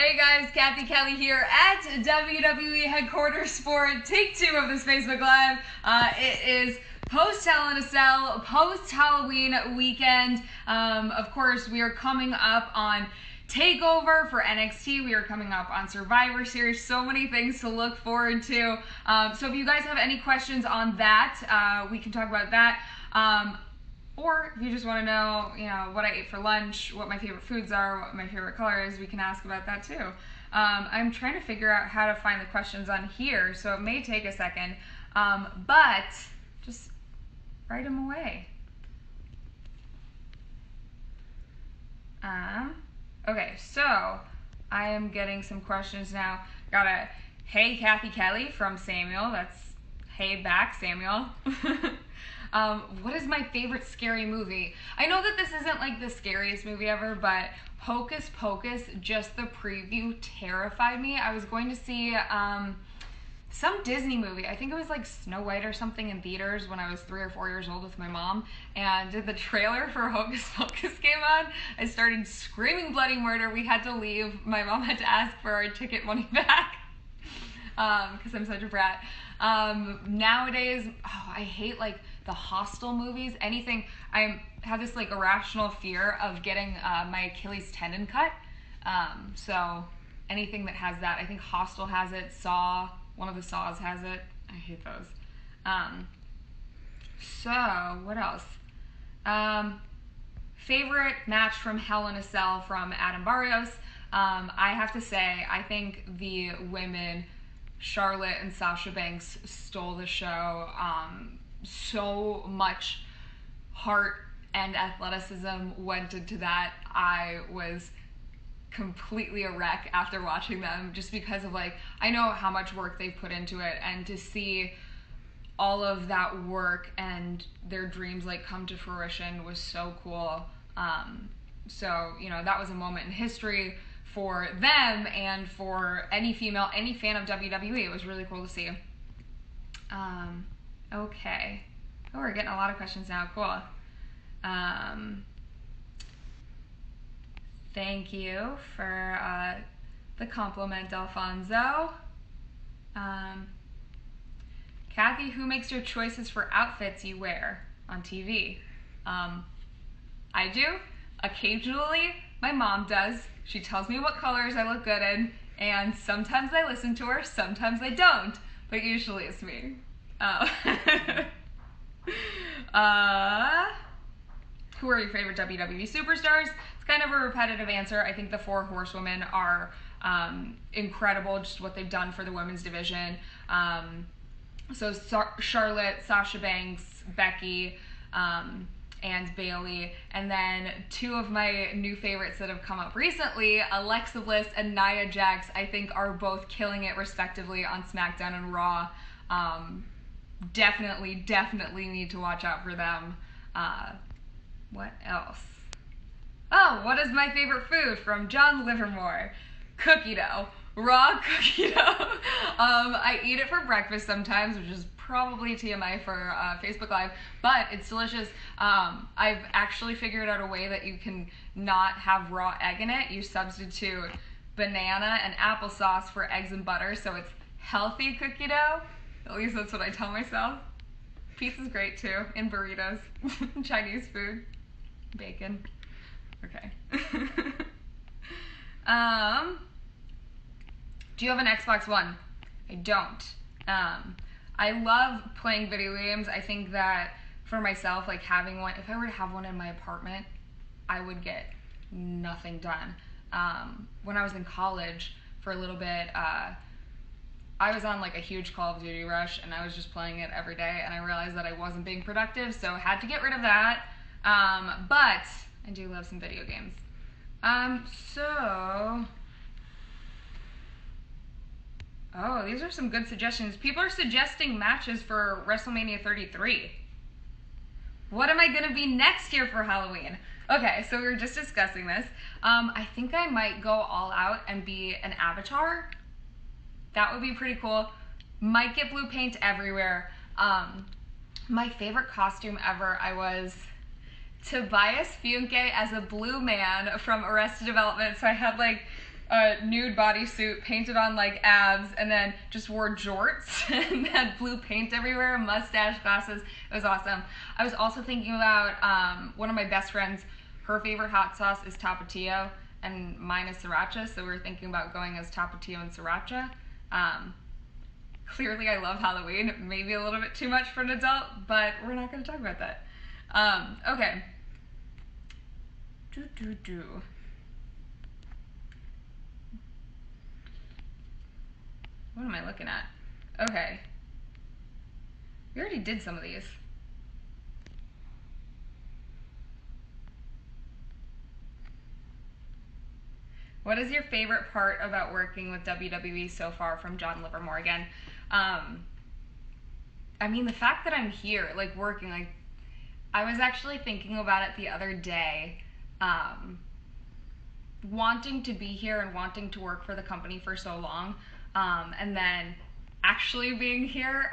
Hey guys, Cathy Kelley here at WWE headquarters for take 2 of this Facebook Live. It is post-Hell in a Cell, post-Halloween weekend. Of course, we are coming up on TakeOver for NXT. We are coming up on Survivor Series. So many things to look forward to. So if you guys have any questions on that, we can talk about that. Or if you just want to know, what I ate for lunch, what my favorite foods are, what my favorite color is, we can ask about that too. I'm trying to figure out how to find the questions on here, so it may take a second, but just write them away. Okay, so I am getting some questions now. Got a hey Cathy Kelley from Samuel. That's hey back, Samuel. What is my favorite scary movie? I know that this isn't like the scariest movie ever, but Hocus Pocus, just the preview terrified me. I was going to see some Disney movie. I think it was like Snow White or something in theaters when I was 3 or 4 years old with my mom, and the trailer for Hocus Pocus came on. I started screaming bloody murder. We had to leave. My mom had to ask for our ticket money back because I'm such a brat. Nowadays, I hate like the Hostel movies, anything. I have this like irrational fear of getting my Achilles tendon cut. So anything that has that, I think Hostel has it, Saw, one of the Saws has it. I hate those. So what else? Favorite match from Hell in a Cell from Adam Barrios. I have to say, I think the women, Charlotte and Sasha Banks, stole the show. So much heart and athleticism went into that. I was completely a wreck after watching them, just because of I know how much work they've put into it, and to see all of that work and their dreams come to fruition was so cool. So that was a moment in history for them and for any female, any fan of WWE. It was really cool to see. Okay. Oh, we're getting a lot of questions now. Cool. Thank you for the compliment, Alfonso. Cathy, who makes your choices for outfits you wear on TV? I do. Occasionally, my mom does. She tells me what colors I look good in, and sometimes I listen to her, sometimes I don't, but usually it's me. Who are your favorite WWE superstars? It's kind of a repetitive answer. I think the 4 Horsewomen are incredible, just what they've done for the women's division. So Charlotte, Sasha Banks, Becky, and Bayley. And then 2 of my new favorites that have come up recently, Alexa Bliss and Nia Jax, I think are both killing it respectively on SmackDown and Raw. Definitely need to watch out for them. What else? Oh, what is my favorite food? From John Livermore. Cookie dough. Raw cookie dough. I eat it for breakfast sometimes, which is probably TMI for Facebook Live, but it's delicious. I've actually figured out a way that you can not have raw egg in it. You substitute banana and applesauce for eggs and butter, so it's healthy cookie dough. At least that's what I tell myself. Pizza's great too, in burritos. Chinese food. Bacon. Okay. Do you have an Xbox One? I don't. I love playing video games. I think that for myself, having one, if I were to have one in my apartment, I would get nothing done. When I was in college for a little bit, I was on a huge Call of Duty rush, and I was just playing it every day, and I realized that I wasn't being productive, so I had to get rid of that. But I do love some video games. Oh, these are some good suggestions. People are suggesting matches for WrestleMania 33. What am I going to be next year for Halloween? Okay, so we were just discussing this. I think I might go all out and be an Avatar. That would be pretty cool. Might get blue paint everywhere. My favorite costume ever, I was Tobias Funke as a blue man from Arrested Development. So I had a nude bodysuit, painted on like abs, and then just wore jorts and had blue paint everywhere, mustache, glasses. It was awesome. I was also thinking about one of my best friends. Her favorite hot sauce is Tapatio, and mine is Sriracha, so we were thinking about going as Tapatio and Sriracha. Clearly I love Halloween, maybe a little bit too much for an adult, but we're not going to talk about that. Okay. What am I looking at? Okay. We already did some of these. What is your favorite part about working with WWE so far, from John Livermore again? I mean, the fact that I'm here, like, working, like, I was actually thinking about it the other day, wanting to be here and wanting to work for the company for so long, and then actually being here,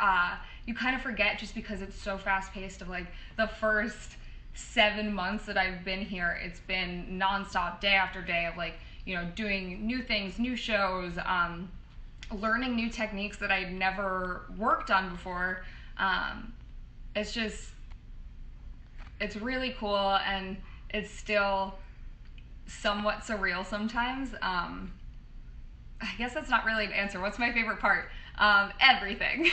you kind of forget, just because it's so fast-paced, of, like, the first 7 months that I've been here, it's been nonstop, day after day, of, like, you know, doing new things, new shows, learning new techniques that I'd never worked on before. It's just, it's really cool, and it's still somewhat surreal sometimes. I guess that's not really an answer. What's my favorite part? Everything.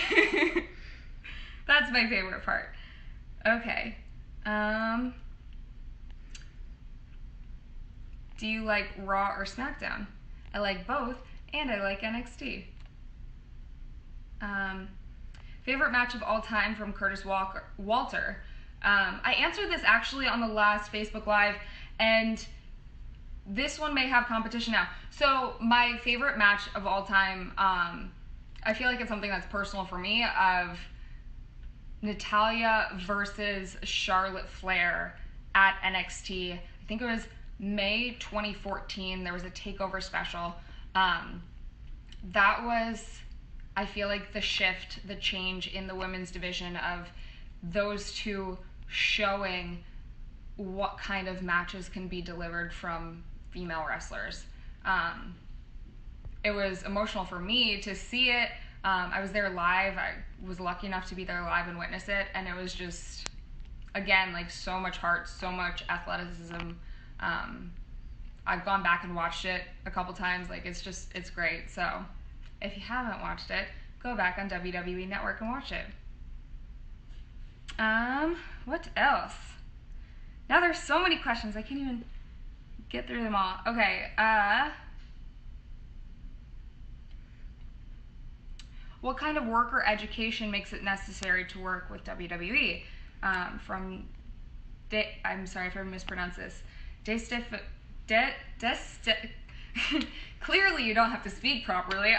That's my favorite part. Okay. Do you like Raw or SmackDown? I like both, and I like NXT. Favorite match of all time, from Curtis Walter. I answered this actually on the last Facebook Live, and this one may have competition now. So my favorite match of all time, I feel like it's something that's personal for me, of Natalya versus Charlotte Flair at NXT. I think it was May 2014. There was a takeover special. That was, I feel like, the shift, the change in the women's division, of those two showing what kind of matches can be delivered from female wrestlers. It was emotional for me to see it. I was there live. I was lucky enough to be there live and witness it, and it was just, again, like, so much heart, so much athleticism. I've gone back and watched it a couple times. Like, it's great. So if you haven't watched it, go back on WWE Network and watch it. What else? Now there's so many questions, I can't even get through them all. Okay, what kind of work or education makes it necessary to work with WWE? I'm sorry if I mispronounced this. Clearly you don't have to speak properly.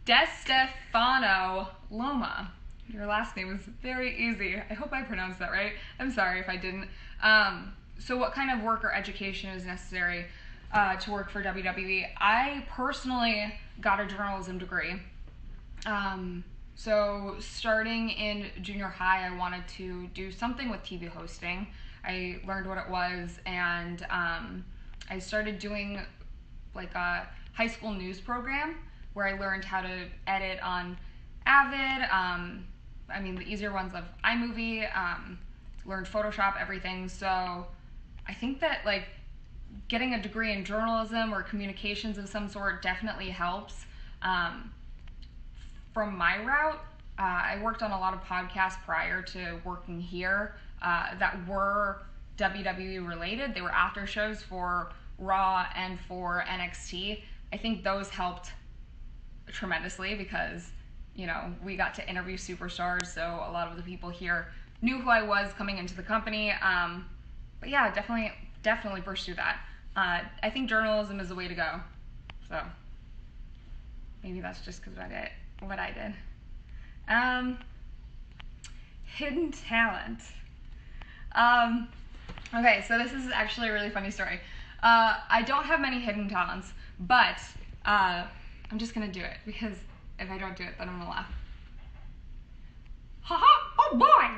DeStefano Loma. Your last name is very easy. I hope I pronounced that right. I'm sorry if I didn't. So what kind of work or education is necessary to work for WWE? I personally got a journalism degree. So starting in junior high, I wanted to do something with TV hosting. I learned what it was, and I started doing like a high school news program where I learned how to edit on Avid. I mean, the easier ones of iMovie, learned Photoshop, everything. So I think that, like, getting a degree in journalism or communications of some sort definitely helps. From my route, I worked on a lot of podcasts prior to working here that were WWE related. They were after shows for Raw and for NXT. I think those helped tremendously because, you know, we got to interview superstars, so a lot of the people here knew who I was coming into the company. But yeah, definitely pursue that. I think journalism is the way to go. So maybe that's just because what I did. Hidden talent. Okay, so this is actually a really funny story. I don't have many hidden talents, but I'm just gonna do it because if I don't do it, then I'm gonna laugh. Haha! Oh boy!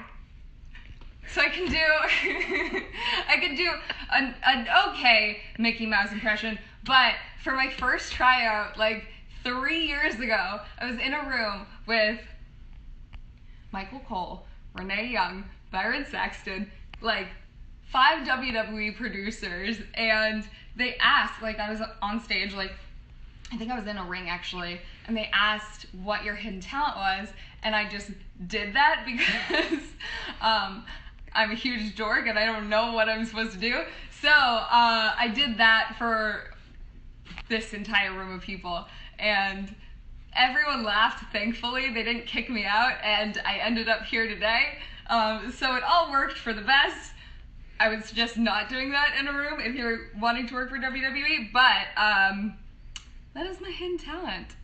So I can do an okay Mickey Mouse impression, But for my first tryout, like 3 years ago, I was in a room with Michael Cole, Renee Young, Byron Saxton, like 5 WWE producers, and they asked, like I was on stage, like I think I was in a ring actually, and they asked what your hidden talent was, and I just did that because I'm a huge dork and I don't know what I'm supposed to do. So I did that for this entire room of people, and everyone laughed, thankfully. They didn't kick me out, and I ended up here today. So it all worked for the best. I would suggest not doing that in a room if you're wanting to work for WWE, but that is my hidden talent.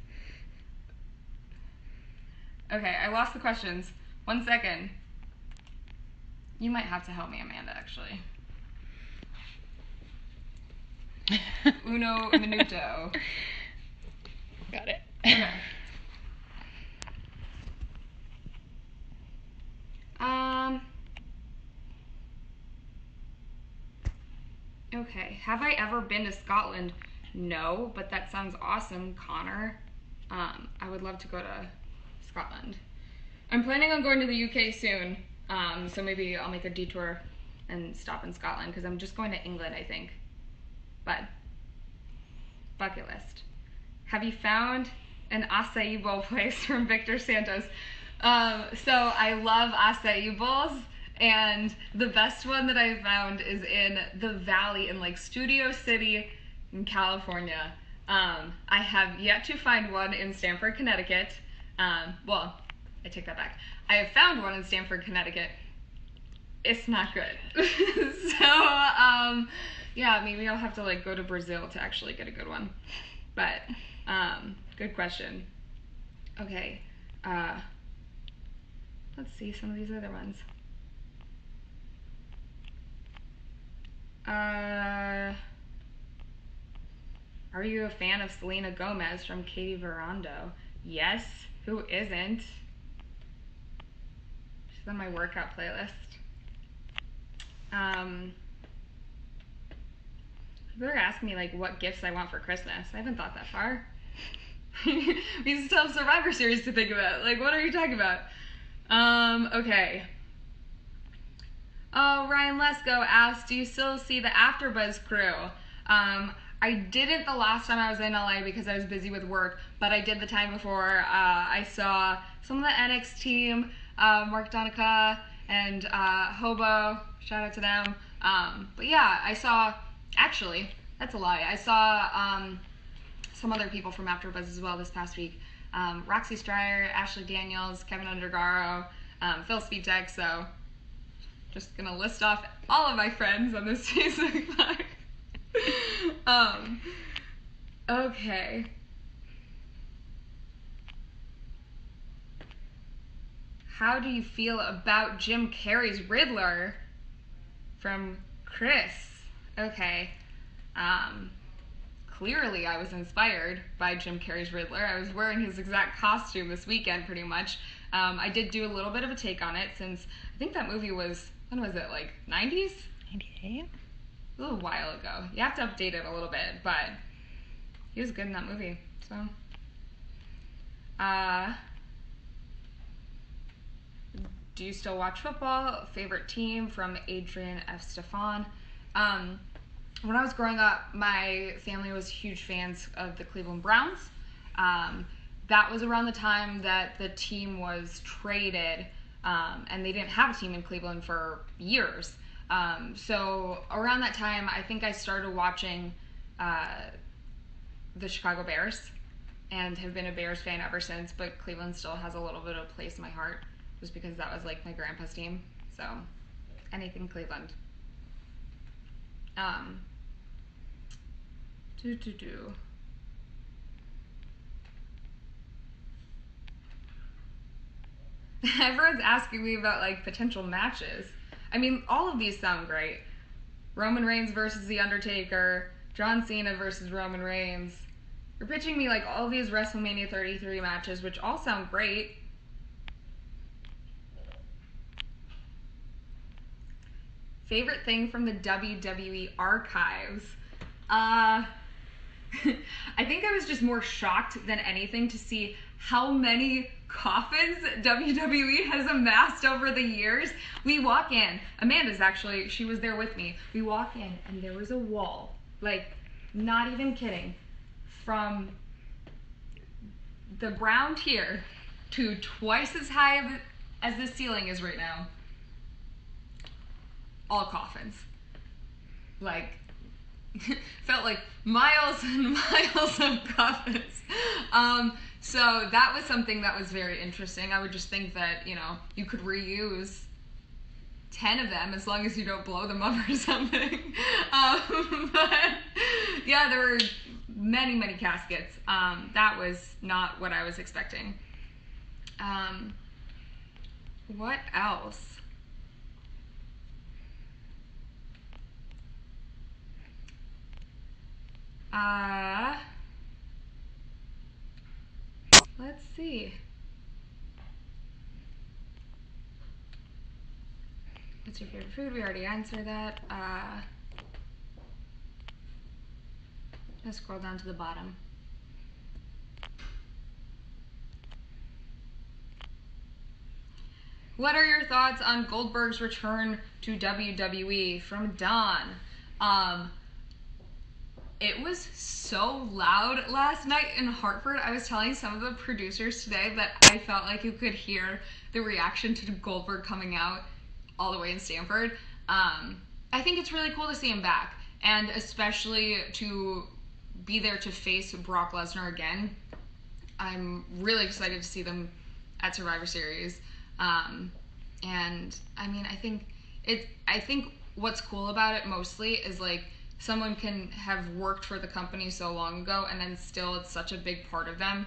Okay, I lost the questions. 1 second. You might have to help me, Amanda, actually. Uno minuto. Got it. Okay. Okay, have I ever been to Scotland? No, but that sounds awesome, Connor. I would love to go to Scotland. I'm planning on going to the UK soon, so maybe I'll make a detour and stop in Scotland, because I'm just going to England, I think. But, bucket list. Have you found an acai bowl place from Victor Santos? So I love acai bowls, and the best one that I found is in the Valley in like Studio City in California. I have yet to find one in Stamford, Connecticut. Well, I take that back. I have found one in Stamford, Connecticut. It's not good. So, yeah, maybe I'll have to like go to Brazil to actually get a good one. But, good question. Okay, let's see some of these other ones. Are you a fan of Selena Gomez from Katie Verando? Yes, who isn't? She's on my workout playlist. People are asking me like what gifts I want for Christmas. I haven't thought that far. We still have Survivor Series to think about. Like, what are you talking about? Okay. Oh, Ryan Lesko asked, do you still see the AfterBuzz crew? I didn't the last time I was in LA because I was busy with work, but I did the time before. I saw some of the NX team, Mark Donica and Hobo. Shout out to them. But yeah, I saw, actually, that's a lie. I saw some other people from AfterBuzz as well this past week. Roxy Stryer, Ashley Daniels, Kevin Undergaro, Phil Spitek, so just gonna list off all of my friends on this Facebook Live. Okay. How do you feel about Jim Carrey's Riddler? From Chris. Okay. Clearly I was inspired by Jim Carrey's Riddler. I was wearing his exact costume this weekend pretty much. I did do a little bit of a take on it since I think that movie was, when was it, like 90s? 98? A little while ago. You have to update it a little bit, but he was good in that movie, so. Do you still watch football? Favorite team? From Adrian F. Stefan. When I was growing up, my family was huge fans of the Cleveland Browns. That was around the time that the team was traded, and they didn't have a team in Cleveland for years. So around that time, I think I started watching the Chicago Bears and have been a Bears fan ever since, but Cleveland still has a little bit of a place in my heart just because that was like my grandpa's team. So anything Cleveland. Everyone's asking me about like potential matches. I mean, all of these sound great. Roman Reigns versus The Undertaker, John Cena versus Roman Reigns. You're pitching me like all these WrestleMania 33 matches, which all sound great. Favorite thing from the WWE archives? I think I was just more shocked than anything to see how many coffins WWE has amassed over the years. We walk in, Amanda's actually, she was there with me. We walk in and there was a wall, like, not even kidding, from the ground here to twice as high as the ceiling is right now. All coffins. Like, felt like miles and miles of coffins. So that was something that was very interesting. I would just think that, you know, you could reuse 10 of them as long as you don't blow them up or something. But yeah, there were many, many caskets. That was not what I was expecting. What else? Let's see. What's your favorite food? We already answered that. Let's scroll down to the bottom. What are your thoughts on Goldberg's return to WWE? From Don. It was so loud last night in Hartford. I was telling some of the producers today that I felt like you could hear the reaction to Goldberg coming out all the way in Stamford. I think it's really cool to see him back, and especially to be there to face Brock Lesnar again. I'm really excited to see them at Survivor Series. And I mean, I think what's cool about it mostly is like someone can have worked for the company so long ago and then still it's such a big part of them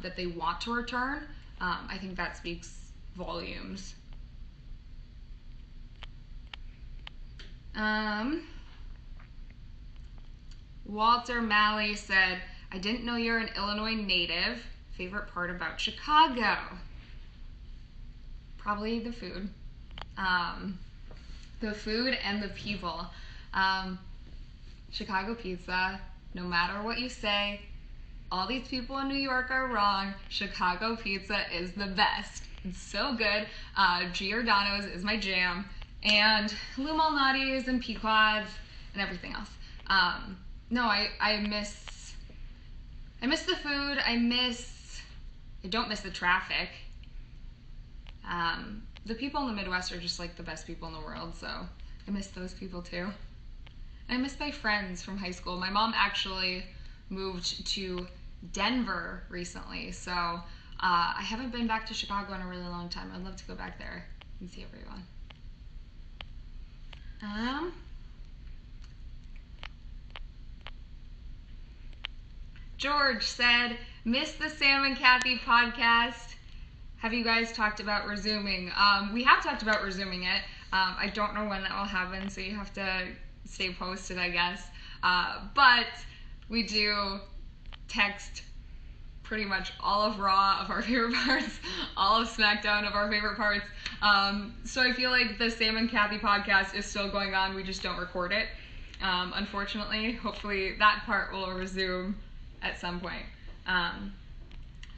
that they want to return. I think that speaks volumes. Walter Malley said, I didn't know you're an Illinois native. Favorite part about Chicago? Probably the food. The food and the people. Chicago pizza, no matter what you say, all these people in New York are wrong. Chicago pizza is the best. It's so good. Giordano's is my jam. And Lou Malnati's and Pequod's and everything else. No, I miss the food. I don't miss the traffic. The people in the Midwest are just like the best people in the world, so I miss those people too. And I miss my friends from high school. My mom actually moved to Denver recently, so I haven't been back to Chicago in a really long time. I'd love to go back there and see everyone. George said, miss the Sam and Cathy podcast. Have you guys talked about resuming? We have talked about resuming it. I don't know when that will happen, so you have to stay posted, I guess. But we do text pretty much all of Raw of our favorite parts, all of SmackDown of our favorite parts. So I feel like the Sam and Cathy podcast is still going on. We just don't record it, unfortunately. Hopefully that part will resume at some point.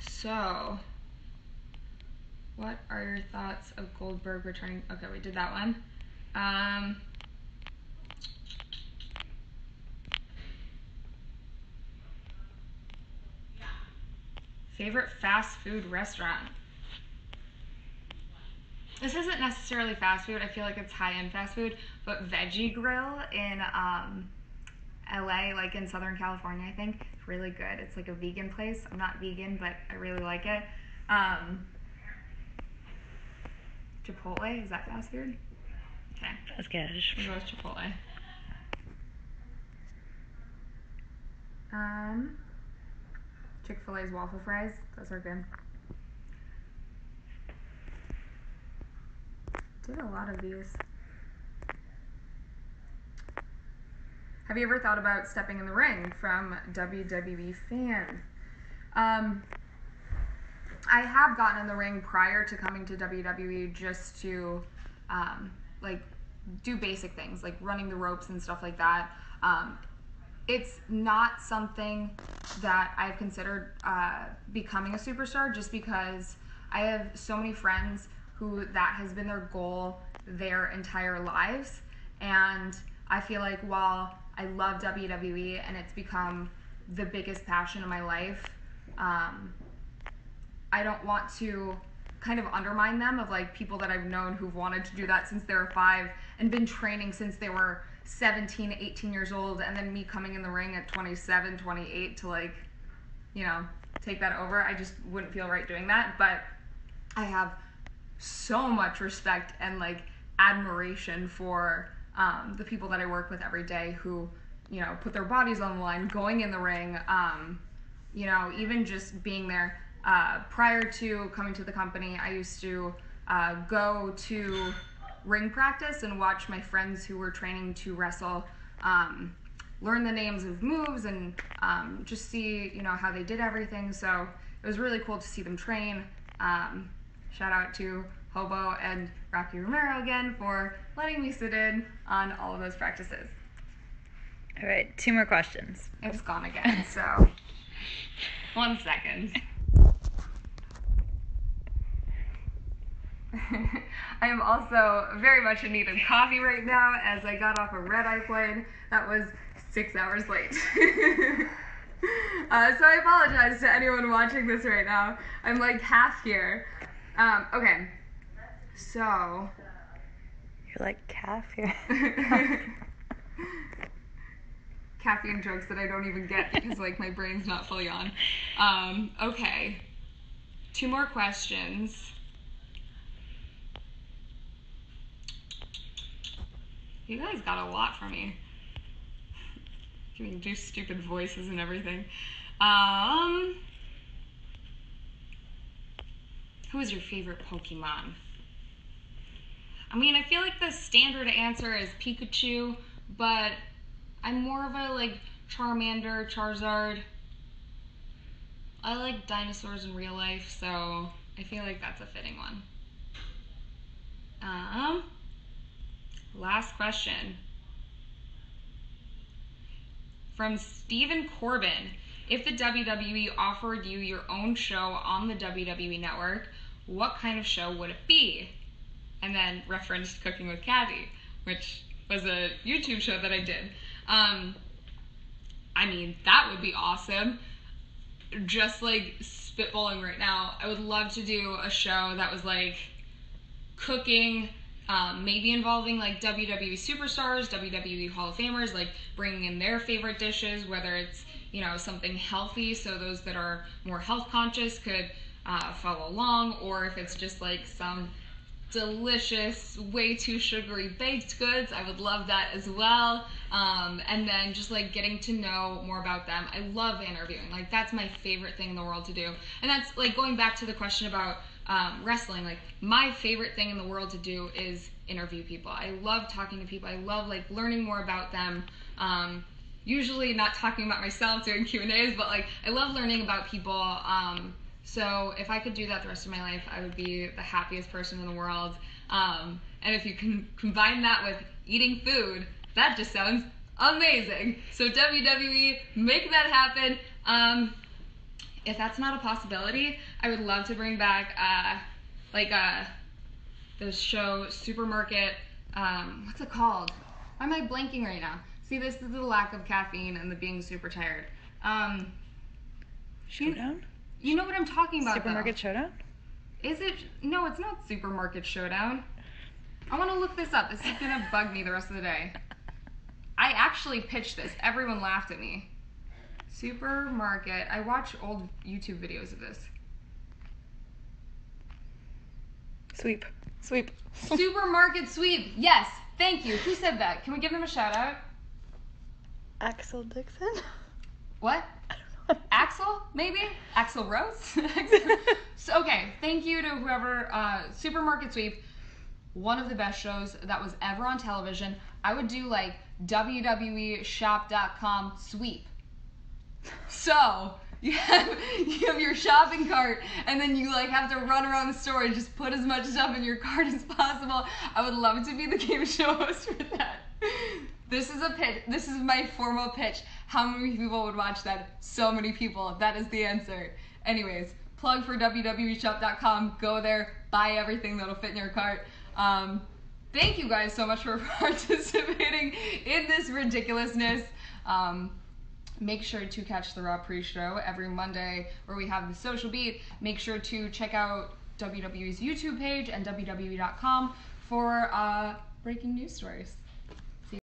So, what are your thoughts of Goldberg returning? Okay, we did that one. Favorite fast food restaurant? This isn't necessarily fast food. I feel like it's high-end fast food, but Veggie Grill in LA, like in Southern California, I think. It's really good. It's like a vegan place. I'm not vegan, but I really like it. Chipotle, is that fast food? Okay. That's good. We'll go with Chipotle. Chick-fil-A's waffle fries, those are good. Did a lot of these. Have you ever thought about stepping in the ring? From WWE fan. I have gotten in the ring prior to coming to WWE just to like do basic things like running the ropes and stuff like that. it's not something that I've considered becoming a superstar, just because I have so many friends who that has been their goal their entire lives. And I feel like while I love WWE and it's become the biggest passion of my life, I don't want to kind of undermine them, of like people that I've known who've wanted to do that since they were 5 and been training since they were 17, 18 years old, and then me coming in the ring at 27, 28 to like, you know, take that over. I just wouldn't feel right doing that. But I have so much respect and like admiration for the people that I work with every day who, you know, put their bodies on the line, going in the ring, you know, even just being there. Prior to coming to the company, I used to go to ring practice and watch my friends who were training to wrestle learn the names of moves and just see, you know, how they did everything. So it was really cool to see them train. Shout out to Hobo and Rocky Romero again for letting me sit in on all of those practices. All right, 2 more questions. It's gone again, so 1 second. I am also very much in need of coffee right now, as I got off a red-eye flight that was 6 hours late. So I apologize to anyone watching this right now. I'm like half here. Okay, so... You're like calf here. Caffeine jokes that I don't even get because like my brain's not fully on. Okay, 2 more questions. You guys got a lot from me. You can do stupid voices and everything. Who is your favorite Pokemon? I mean, I feel like the standard answer is Pikachu, but I'm more of a like Charmander, Charizard. I like dinosaurs in real life, so I feel like that's a fitting one. Last question. From Stephen Corbin. If the WWE offered you your own show on the WWE Network, what kind of show would it be? And then referenced Cooking with Cathy, which was a YouTube show that I did. I mean, that would be awesome. Just like spitballing right now, I would love to do a show that was like cooking, maybe involving like WWE superstars, WWE Hall of Famers, like bringing in their favorite dishes, whether it's, you know, something healthy so those that are more health conscious could follow along, or if it's just like some delicious, way too sugary baked goods, I would love that as well. And then just like getting to know more about them. I love interviewing. Like that's my favorite thing in the world to do. And that's like going back to the question about wrestling. Like my favorite thing in the world to do is interview people. I love talking to people. I love like learning more about them. Usually not talking about myself doing Q&As, but like I love learning about people. So if I could do that the rest of my life, I would be the happiest person in the world. And if you can combine that with eating food, that just sounds amazing. So WWE, make that happen. If that's not a possibility, I would love to bring back the show Supermarket. What's it called? Why am I blanking right now? See, this is the lack of caffeine and the being super tired. Showdown? You know what I'm talking about, Supermarket though. Showdown? Is it? No, it's not Supermarket Showdown. I want to look this up. This is going to bug me the rest of the day. I actually pitched this. Everyone laughed at me. Supermarket. I watch old YouTube videos of this. Sweep. Supermarket Sweep. Yes. Thank you. Who said that? Can we give them a shout out? Axel Dixon? What? Axel, maybe? Axel Rose? So, okay, thank you to whoever, Supermarket Sweep, one of the best shows that was ever on television. I would do like www.shop.com sweep. So, you have your shopping cart, and then you like have to run around the store and just put as much stuff in your cart as possible. I would love to be the game show host for that. This is a pitch. This is my formal pitch. How many people would watch that? So many people. That is the answer. Anyways, plug for www.shop.com. Go there, buy everything that'll fit in your cart. Thank you guys so much for participating in this ridiculousness. Make sure to catch the Raw Pre-Show every Monday where we have the Social Beat. Make sure to check out WWE's YouTube page and WWE.com for breaking news stories.